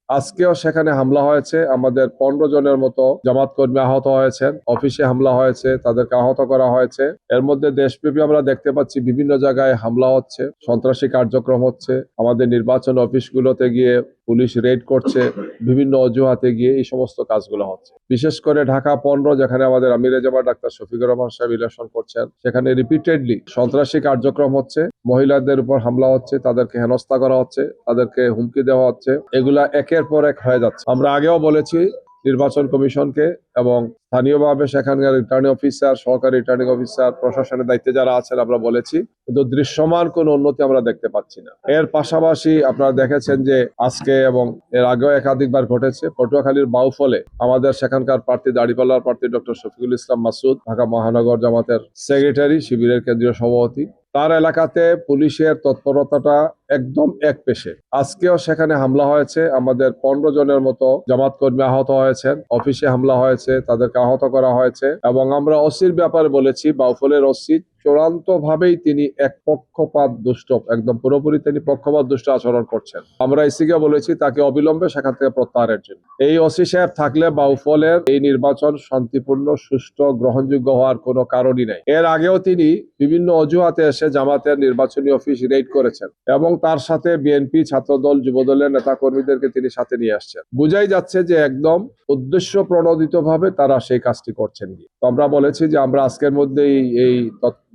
আজকেও সেখানে হামলা হয়েছে। আমাদের 15 জনের মতো জামাত কর্মী আহত হয়েছেন। অফিসে হামলা হয়েছে, তাদেরকে আহত করা হয়েছে। এর মধ্যে দেশব্যাপী আমরা দেখতে পাচ্ছি বিভিন্ন জায়গায় হামলা হচ্ছে, সন্ত্রাসী কার্যক্রম হচ্ছে। আমাদের নির্বাচন অফিসগুলোতে গিয়ে পুলিশ রেড করছে, বিভিন্ন অজুহাতে গিয়ে এই সমস্ত কাজগুলো হচ্ছে। বিশেষ করে ঢাকা 15, যেখানে আমাদের আমিরে জামাত ডাক্তার শফিকুর রহমান সাহেব ইলেকশন করছেন, সেখানে রিপিটেডলি সন্ত্রাসী কার্যক্রম হচ্ছে, মহিলাদের উপর হামলা হচ্ছে, তাদেরকে হেনস্থা করা হচ্ছে, তাদেরকে হুমকি দেওয়া হচ্ছে। এগুলা একের পর এক হয়ে যাচ্ছে। আমরা আগেও বলেছি নির্বাচন কমিশনকে এবং স্থানীয়ভাবে সেখানকার রিটার্নিং অফিসার, সহকারী রিটার্নিং অফিসার, প্রশাসনের দায়িত্বে যারা আছেন, আমরা বলেছি, কিন্তু দৃশ্যমান কোনো উন্নতি আমরা দেখতে পাচ্ছি না। এর পাশাপাশি আপনারা দেখেছেন যে আজকে এবং এর আগেও একাধিকবার ঘটেছে, পটুয়াখালীর বাউফলে আমাদের সেখানকার প্রার্থী, দাড়িপাল্লার প্রার্থী ডক্টর শফিকুল ইসলাম মাসুদ, ঢাকা মহানগর জামাতের সেক্রেটারি, শিবিরের কেন্দ্রীয় সভাপতি, তার এলাকাতে পুলিশের তৎপরতাটা একদম একপেশে। আজকেও সেখানে হামলা হয়েছে। আমাদের 15 জনের মতো জামাত কর্মী আহত হয়েছেন। অফিসে হামলা হয়েছে, তাদেরকে আহত করা হয়েছে। এবং আমরা ওসির ব্যাপারে বলেছি, বাউফলের ওসি চূড়ান্ত ভাবেই তিনি এক পক্ষপাত দুষ্ট, একদম পুরোপুরি তিনি পক্ষপাত দুষ্ট আচরণ করছেন। আমরা এসিকে বলেছি তাকে অবিলম্বে সেখান থেকে প্রত্যাহারের জন্য। এই ওসি সাহেব থাকলে বাউফলের এই নির্বাচন শান্তিপূর্ণ, সুষ্ঠু, গ্রহণযোগ্য হওয়ার কোনো কারণই নেই। এর আগেও তিনি বিভিন্ন অজুহাতে এসে জামাতের নির্বাচনী অফিস রেড করেছেন এবং তার সাথে বিএনপি, ছাত্রদল, যুবদলের নেতা কর্মীদেরকে তিনি সাথে নিয়ে আসছেন। বুঝাই যাচ্ছে যে একদম উদ্দেশ্য প্রণোদিত ভাবে তারা সেই কাজটি করছেন। তো আমরা বলেছি যে আমরা আজকের মধ্যেই এই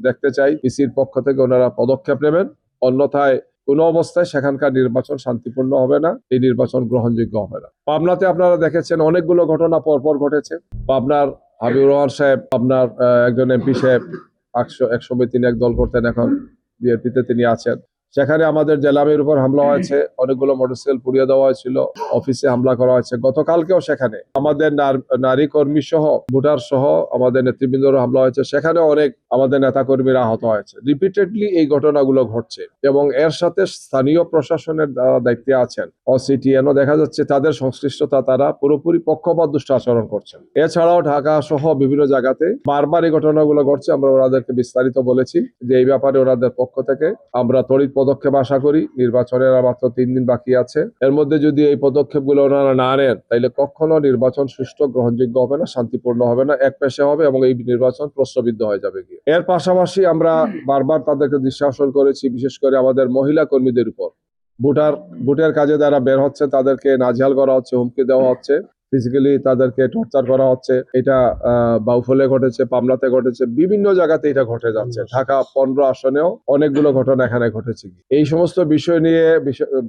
দেখতে চাই ইসির পক্ষ থেকে ওনারা পদক্ষেপ নেবেন, অন্যথায় কোনো অবস্থায় সেখানকার নির্বাচন শান্তিপূর্ণ হবে না, এই নির্বাচন গ্রহণযোগ্য হবে না। পাবনাতে আপনারা দেখেছেন অনেকগুলো ঘটনা পরপর ঘটেছে। পাবনার হাবিবুর রহমান সাহেব, আপনার একজন এমপি সাহেব, একসময় তিনি এক দল করতেন, এখন বিএনপিতে তিনি আছেন। সেখানে আমাদের জেলামের উপর হামলা হয়েছে, অনেকগুলো মোটরসাইকেল পুড়িয়ে দেওয়া হয়েছিল, অফিসে হামলা করা হয়েছে। গতকালকেও সেখানে আমাদের নারী কর্মী সহ, ভোটার সহ আমাদের নেতৃবৃন্দর হামলা হয়েছে, সেখানে অনেক আমাদের নেতা কর্মীরা আহত হয়েছে। রিপিটেডলি এই ঘটনাগুলো ঘটছে এবং এর সাথে স্থানীয় প্রশাসনের দায়িত্বে আছেন অসিটিএনও দেখা যাচ্ছে তাদের সংশ্লিষ্টতা, তারা পুরোপুরি পক্ষপাত দুষ্ট আচরণ করছেন। এছাড়াও ঢাকা সহ বিভিন্ন জায়গাতে বারবার এই ঘটনাগুলো ঘটছে। আমরা ওনাদেরকে বিস্তারিত বলেছি যে এই ব্যাপারে ওনাদের পক্ষ থেকে আমরা তড়িৎ পদক্ষেপ আশা করি। নির্বাচনের আর মাত্র 3 দিন বাকি আছে। এর মধ্যে যদি এই পদক্ষেপগুলো ওনারা না নেন, তাইলে কখনো নির্বাচন সুষ্ঠু, গ্রহণযোগ্য হবে না, শান্তিপূর্ণ হবে না, একপেশে হবে এবং এই নির্বাচন প্রশ্নবিদ্ধ হয়ে যাবে। এর পাশাপাশি আমরা বারবার তাদেরকে দৃষ্টি আকর্ষণ করেছি, বিশেষ করে আমাদের মহিলা কর্মীদের উপর। ভোটের কাজে যারা বের হচ্ছে তাদেরকে নাজেহাল করা হচ্ছে, হুমকি দেওয়া হচ্ছে, ফিজিক্যালি তাদেরকে টর্চার করা হচ্ছে। এটা বাউফলে ঘটেছে, পাবনাতে ঘটেছে, বিভিন্ন জায়গাতে এটা ঘটে যাচ্ছে। ঢাকা 15 আসনেও অনেকগুলো ঘটনা এখানে ঘটেছে। এই সমস্ত বিষয় নিয়ে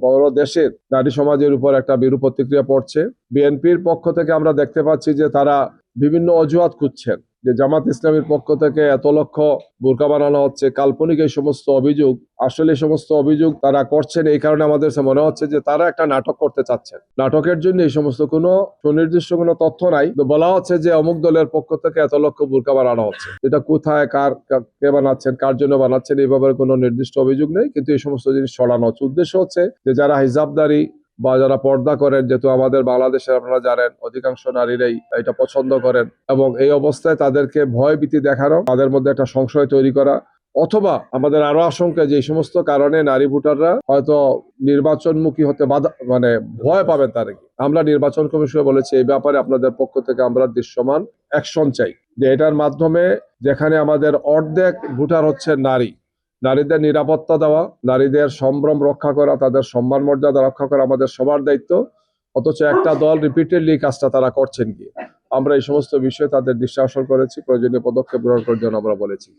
বড় দেশের নারী সমাজের উপর একটা বিরূপ প্রতিক্রিয়া পড়ছে। বিএনপির পক্ষ থেকে আমরা দেখতে পাচ্ছি যে তারা বিভিন্ন অজুহাত খুঁজছেন যে জামাত ইসলামের পক্ষ থেকে এত লক্ষ বোরকা বানানো হচ্ছে, কাল্পনিক এই সমস্ত অভিযোগ। আসলে এই সমস্ত অভিযোগ তারা করছেন এই কারণে আমাদের মনে হচ্ছে যে তারা একটা নাটক করতে চাচ্ছেন। নাটকের জন্য এই সমস্ত কোনো সুনির্দিষ্ট কোনো তথ্য নাই। তো বলা হচ্ছে যে অমুক দলের পক্ষ থেকে এত লক্ষ বোরকা বানানো হচ্ছে। এটা কোথায়, কে বানাচ্ছেন, কার জন্য বানাচ্ছেন, এই ব্যাপারে কোনো নির্দিষ্ট অভিযোগ নেই, কিন্তু এই সমস্ত জিনিস ছড়ানো হচ্ছে। উদ্দেশ্য হচ্ছে যে যারা হিজাবদারি বা যারা পর্দা করেন, যেহেতু আমাদের বাংলাদেশের আপনারা জানেন অধিকাংশ নারীরাই এটা পছন্দ করেন, এবং এই অবস্থায় তাদেরকে ভয় ভীতি দেখানো, তাদের মধ্যে একটা সংশয় তৈরি করা, অথবা আমাদের আরো আশঙ্কা যে এই সমস্ত কারণে নারী ভোটাররা হয়তো নির্বাচনমুখী হতে ভয় পাবেন তারা। আমরা নির্বাচন কমিশনে বলেছি এই ব্যাপারে আপনাদের পক্ষ থেকে আমরা দৃশ্যমান অ্যাকশন চাই, যে এটার মাধ্যমে যেখানে আমাদের অর্ধেক ভোটার হচ্ছে নারী, নারীদের নিরাপত্তা দেওয়া, নারীদের সম্ভ্রম রক্ষা করা, তাদের সম্মান মর্যাদা রক্ষা করা আমাদের সবার দায়িত্ব। অথচ একটা দল রিপিটেডলি কাজটা তারা করছেন গিয়ে। আমরা এই সমস্ত বিষয়ে তাদের দৃষ্টি আকর্ষণ করেছি, প্রয়োজনীয় পদক্ষেপ গ্রহণ করার জন্য আমরা বলেছি।